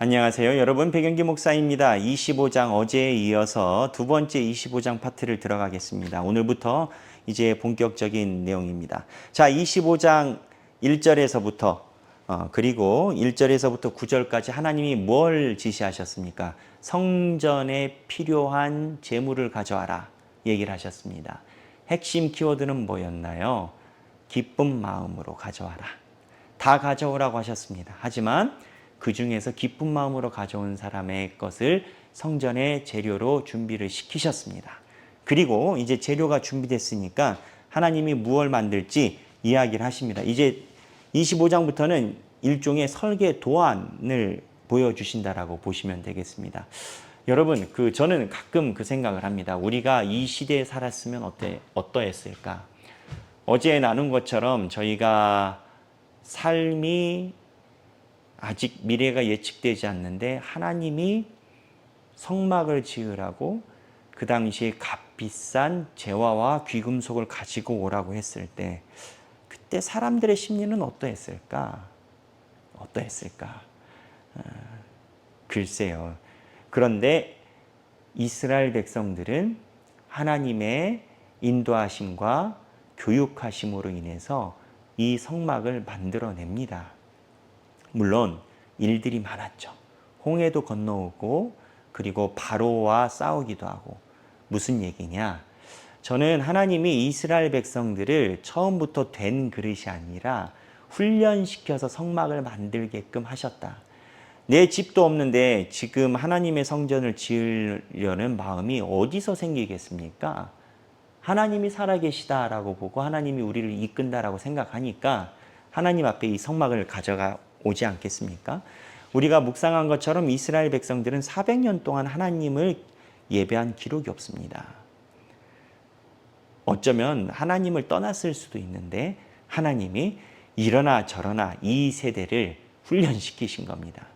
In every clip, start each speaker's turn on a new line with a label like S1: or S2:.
S1: 안녕하세요. 여러분, 백영기 목사입니다. 25장 어제에 이어서 두 번째 25장 파트를 들어가겠습니다. 오늘부터 이제 본격적인 내용입니다. 자, 25장 1절에서부터 그리고 1절에서부터 9절까지 하나님이 뭘 지시하셨습니까? 성전에 필요한 재물을 가져와라 얘기를 하셨습니다. 핵심 키워드는 뭐였나요? 기쁜 마음으로 가져와라. 다 가져오라고 하셨습니다. 하지만 그 중에서 기쁜 마음으로 가져온 사람의 것을 성전의 재료로 준비를 시키셨습니다. 그리고 이제 재료가 준비됐으니까 하나님이 무엇을 만들지 이야기를 하십니다. 이제 25장부터는 일종의 설계 도안을 보여주신다라고 보시면 되겠습니다. 여러분, 저는 가끔 그 생각을 합니다. 우리가 이 시대에 살았으면 어떠했을까? 어제 나눈 것처럼 저희가 삶이 아직 미래가 예측되지 않는데 하나님이 성막을 지으라고 그 당시에 값비싼 재화와 귀금속을 가지고 오라고 했을 때 그때 사람들의 심리는 어떠했을까? 글쎄요. 그런데 이스라엘 백성들은 하나님의 인도하심과 교육하심으로 인해서 이 성막을 만들어냅니다. 물론 일들이 많았죠. 홍해도 건너오고 그리고 바로와 싸우기도 하고. 무슨 얘기냐? 저는 하나님이 이스라엘 백성들을 처음부터 된 그릇이 아니라 훈련시켜서 성막을 만들게끔 하셨다. 내 집도 없는데 지금 하나님의 성전을 지으려는 마음이 어디서 생기겠습니까? 하나님이 살아계시다라고 보고 하나님이 우리를 이끈다라고 생각하니까 하나님 앞에 이 성막을 가져가 오지 않겠습니까? 우리가 묵상한 것처럼 이스라엘 백성들은 400년 동안 하나님을 예배한 기록이 없습니다. 어쩌면 하나님을 떠났을 수도 있는데 하나님이 이러나 저러나 이 세대를 훈련시키신 겁니다.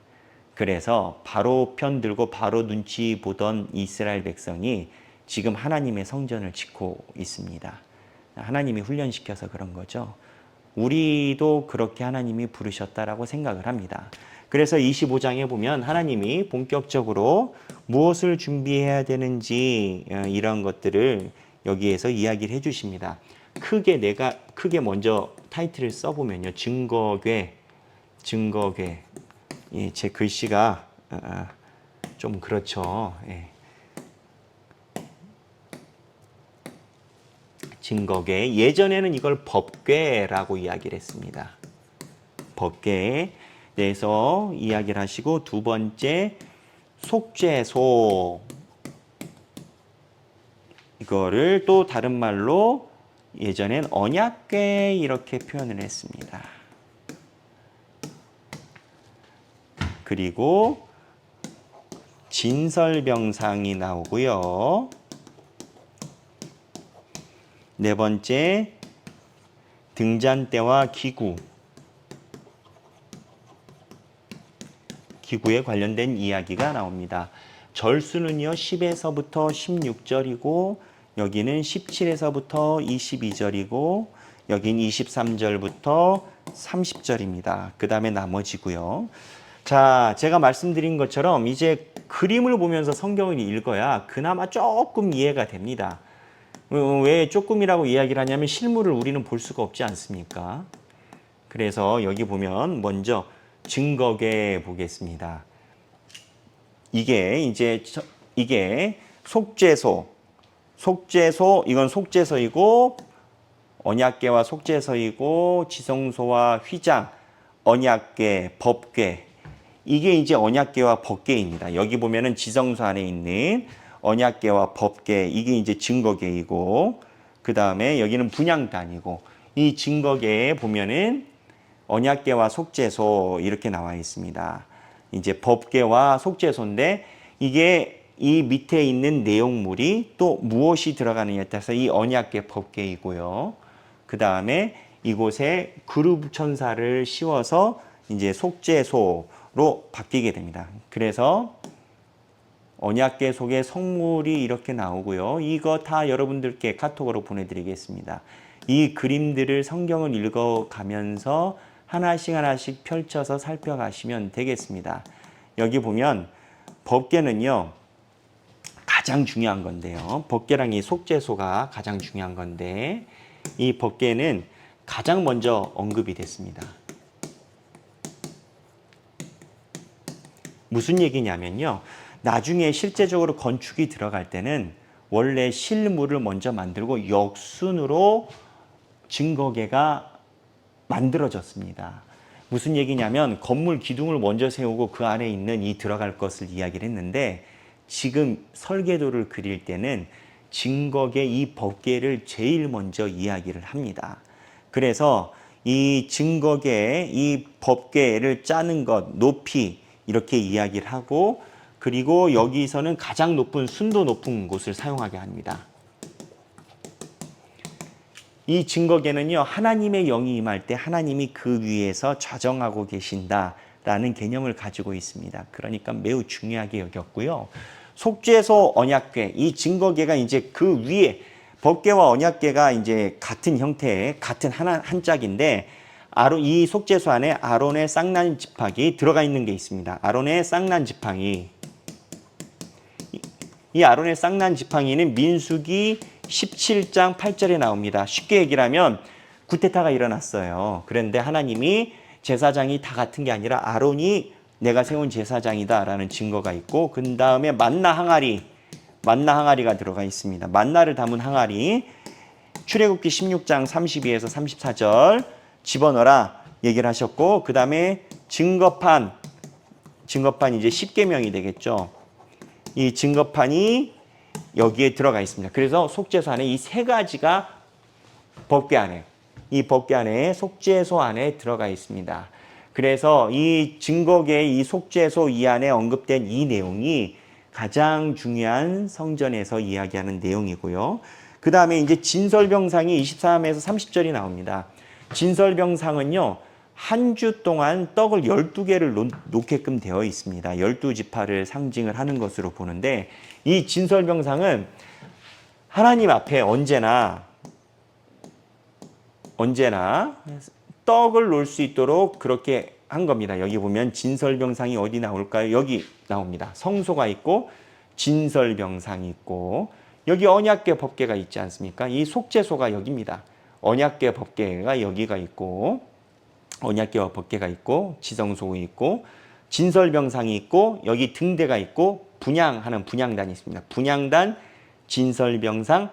S1: 그래서 바로 편 들고 바로 눈치 보던 이스라엘 백성이 지금 하나님의 성전을 짓고 있습니다. 하나님이 훈련시켜서 그런 거죠. 우리도 그렇게 하나님이 부르셨다라고 생각을 합니다. 그래서 25장에 보면 하나님이 본격적으로 무엇을 준비해야 되는지 이런 것들을 여기에서 이야기를 해주십니다. 크게 먼저 타이틀을 써보면요. 증거궤. 예, 제 글씨가 좀 그렇죠. 예. 증거궤. 예전에는 이걸 법궤라고 이야기를 했습니다. 법궤에 대해서 이야기를 하시고, 두 번째 속죄소. 이거를 또 다른 말로 예전엔 언약궤 이렇게 표현을 했습니다. 그리고 진설병상이 나오고요. 네 번째, 등잔대와 기구에 관련된 이야기가 나옵니다. 절수는요, 10에서부터 16절이고, 여기는 17에서부터 22절이고, 여긴 23절부터 30절입니다. 그 다음에 나머지고요. 자, 제가 말씀드린 것처럼 이제 그림을 보면서 성경을 읽어야 그나마 조금 이해가 됩니다. 왜 조금이라고 이야기를 하냐면 실물을 우리는 볼 수가 없지 않습니까? 그래서 여기 보면 먼저 증거궤 보겠습니다. 이게 속죄소, 이건 속죄소이고 언약궤와 속죄소이고 지성소와 휘장, 언약궤, 법궤. 이게 이제 언약궤와 법궤입니다. 여기 보면은 지성소 안에 있는 언약궤와 법궤, 이게 이제 증거궤이고, 그 다음에 여기는 분향단이고, 이 증거궤에 보면은 언약궤와 속죄소 이렇게 나와 있습니다. 이제 법궤와 속죄소인데 이게 이 밑에 있는 내용물이 또 무엇이 들어가느냐에 따라서 이 언약궤 법궤이고요. 그 다음에 이곳에 그룹 천사를 씌워서 이제 속죄소로 바뀌게 됩니다. 그래서 언약궤 속에 성물이 이렇게 나오고요. 이거 다 여러분들께 카톡으로 보내드리겠습니다. 이 그림들을 성경을 읽어가면서 하나씩 펼쳐서 살펴가시면 되겠습니다. 여기 보면 법궤는요 가장 중요한 건데요. 법궤랑 이 속죄소가 가장 중요한 건데 이 법궤는 가장 먼저 언급이 됐습니다. 무슨 얘기냐면요. 나중에 실제적으로 건축이 들어갈 때는 원래 실물을 먼저 만들고 역순으로 증거계가 만들어졌습니다. 무슨 얘기냐면 건물 기둥을 먼저 세우고 그 안에 있는 이 들어갈 것을 이야기를 했는데 지금 설계도를 그릴 때는 증거계 이 법궤를 제일 먼저 이야기를 합니다. 그래서 이 증거계 이 법궤를 짜는 것 높이 이렇게 이야기를 하고 그리고 여기서는 가장 높은 순도 높은 곳을 사용하게 합니다. 이 증거계는요 하나님의 영이 임할 때 하나님이 그 위에서 좌정하고 계신다라는 개념을 가지고 있습니다. 그러니까 매우 중요하게 여겼고요. 속죄소 언약궤 이 증거계가 이제 그 위에 법궤와 언약궤가 이제 같은 형태의 같은 한 짝인데 이 속죄소 안에 아론의 쌍난 지팡이 들어가 있는 게 있습니다. 아론의 쌍난 지팡이 이 아론의 쌍난 지팡이는 민수기 17장 8절에 나옵니다. 쉽게 얘기를 하면 구테타가 일어났어요. 그런데 하나님이 제사장이 다 같은 게 아니라 아론이 내가 세운 제사장이다 라는 증거가 있고 그 다음에 만나 항아리가 들어가 있습니다. 만나를 담은 항아리 출애굽기 16장 32에서 34절 집어넣어라 얘기를 하셨고 그 다음에 증거판 이제 10계명이 되겠죠. 이 증거판이 여기에 들어가 있습니다. 그래서 속죄소 안에 이 세 가지가 법궤 안에 속죄소 안에 들어가 있습니다. 그래서 이 증거계 이 속죄소 이 안에 언급된 이 내용이 가장 중요한 성전에서 이야기하는 내용이고요. 그 다음에 이제 진설병상이 23에서 30절이 나옵니다. 진설병상은요. 한 주 동안 떡을 12개를 놓게끔 되어 있습니다. 12지파를 상징을 하는 것으로 보는데 이 진설병상은 하나님 앞에 언제나 떡을 놓을 수 있도록 그렇게 한 겁니다. 여기 보면 진설병상이 어디 나올까요? 여기 나옵니다. 성소가 있고 진설병상이 있고 여기 언약궤 법궤가 있지 않습니까? 이 속죄소가 여기입니다. 언약궤 법궤가 여기가 있고 언약궤와 법궤가 있고 지성소가 있고 진설병상이 있고 여기 등대가 있고 분향하는 분향단이 있습니다. 분향단, 진설병상,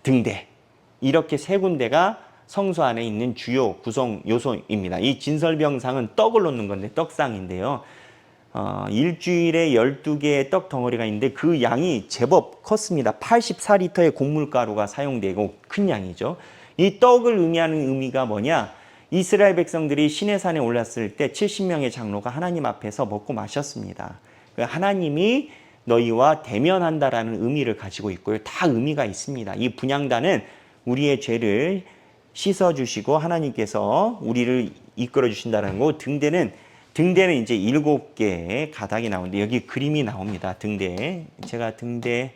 S1: 등대 이렇게 세 군데가 성소 안에 있는 주요 구성 요소입니다. 이 진설병상은 떡을 놓는 건데 떡상인데요. 일주일에 12개의 떡 덩어리가 있는데 그 양이 제법 컸습니다. 84리터의 곡물가루가 사용되고 큰 양이죠. 이 떡을 의미하는 의미가 뭐냐? 이스라엘 백성들이 시내산에 올랐을 때 70명의 장로가 하나님 앞에서 먹고 마셨습니다. 하나님이 너희와 대면한다라는 의미를 가지고 있고요. 다 의미가 있습니다. 이 분향단은 우리의 죄를 씻어주시고 하나님께서 우리를 이끌어 주신다는 거. 등대는 이제 7개의 가닥이 나오는데 여기 그림이 나옵니다. 등대. 제가 등대에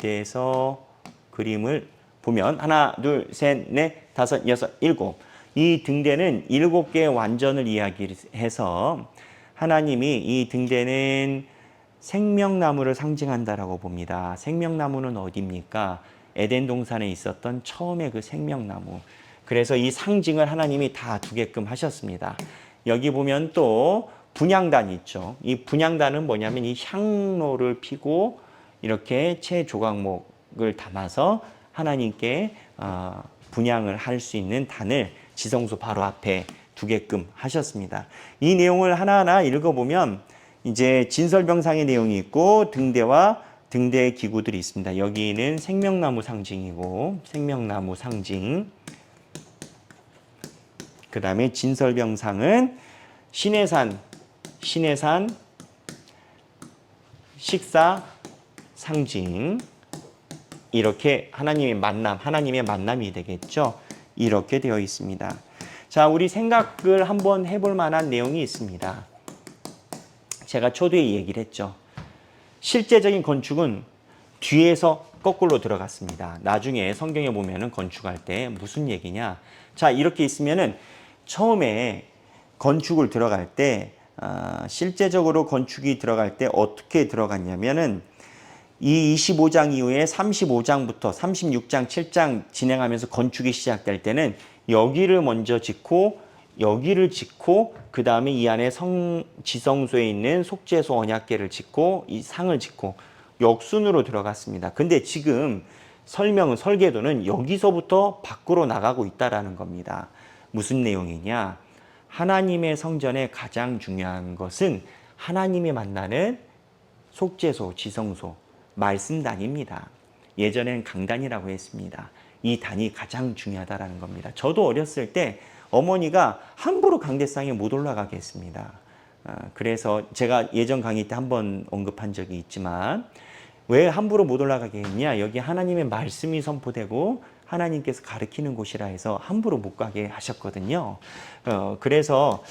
S1: 대해서 그림을 보면 하나, 둘, 셋, 넷, 다섯, 여섯, 일곱. 이 등대는 7개의 완전을 이야기해서 하나님이 이 등대는 생명나무를 상징한다라고 봅니다. 생명나무는 어디입니까? 에덴 동산에 있었던 처음에 그 생명나무. 그래서 이 상징을 하나님이 다 두게끔 하셨습니다. 여기 보면 또 분향단이 있죠. 이 분향단은 뭐냐면 이 향로를 피고 이렇게 채 조각목을 담아서 하나님께 분향을 할 수 있는 단을 지성소 바로 앞에 두게끔 하셨습니다. 이 내용을 하나하나 읽어보면 이제 진설병상의 내용이 있고 등대와 등대의 기구들이 있습니다. 여기는 생명나무 상징이고 생명나무 상징. 그 다음에 진설병상은 시내산 식사 상징. 이렇게 하나님의 만남이 되겠죠. 이렇게 되어 있습니다. 자, 우리 생각을 한번 해볼 만한 내용이 있습니다. 제가 초두에 얘기를 했죠. 실제적인 건축은 뒤에서 거꾸로 들어갔습니다. 나중에 성경에 보면은 건축할 때 무슨 얘기냐. 자, 이렇게 있으면은 처음에 건축을 들어갈 때 실제적으로 건축이 들어갈 때 어떻게 들어갔냐면은 이 25장 이후에 35장부터 36장, 7장 진행하면서 건축이 시작될 때는 여기를 먼저 짓고 여기를 짓고 그 다음에 이 안에 지성소에 있는 속죄소 언약궤를 짓고 이 상을 짓고 역순으로 들어갔습니다. 근데 지금 설계도는 여기서부터 밖으로 나가고 있다라는 겁니다. 무슨 내용이냐? 하나님의 성전에 가장 중요한 것은 하나님이 만나는 속죄소, 지성소, 말씀단입니다. 예전엔 강단이라고 했습니다. 이 단이 가장 중요하다라는 겁니다. 저도 어렸을 때 어머니가 함부로 강대상에 못 올라가게 했습니다. 그래서 제가 예전 강의 때 한번 언급한 적이 있지만 왜 함부로 못 올라가게 했냐? 여기 하나님의 말씀이 선포되고 하나님께서 가르치는 곳이라 해서 함부로 못 가게 하셨거든요. 그래서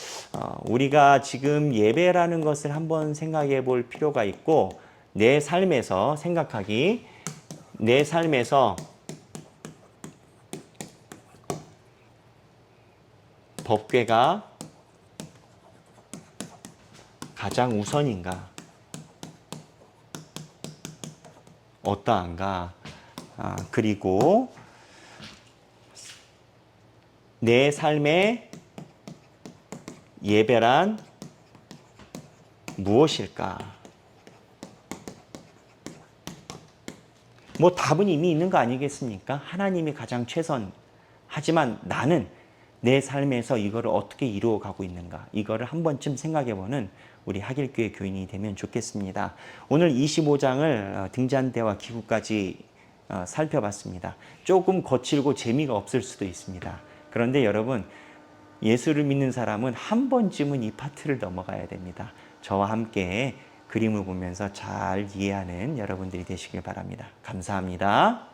S1: 우리가 지금 예배라는 것을 한번 생각해 볼 필요가 있고 내 삶에서 생각하기, 내 삶에서 법궤가 가장 우선인가? 어떠한가? 그리고 내 삶의 예배란 무엇일까? 뭐 답은 이미 있는 거 아니겠습니까? 하나님이 가장 최선. 하지만 나는 내 삶에서 이거를 어떻게 이루어가고 있는가? 이거를 한 번쯤 생각해보는 우리 하길교회 교인이 되면 좋겠습니다. 오늘 25장을 등잔대와 기구까지 살펴봤습니다. 조금 거칠고 재미가 없을 수도 있습니다. 그런데 여러분, 예수를 믿는 사람은 한 번쯤은 이 파트를 넘어가야 됩니다. 저와 함께 그림을 보면서 잘 이해하는 여러분들이 되시길 바랍니다. 감사합니다.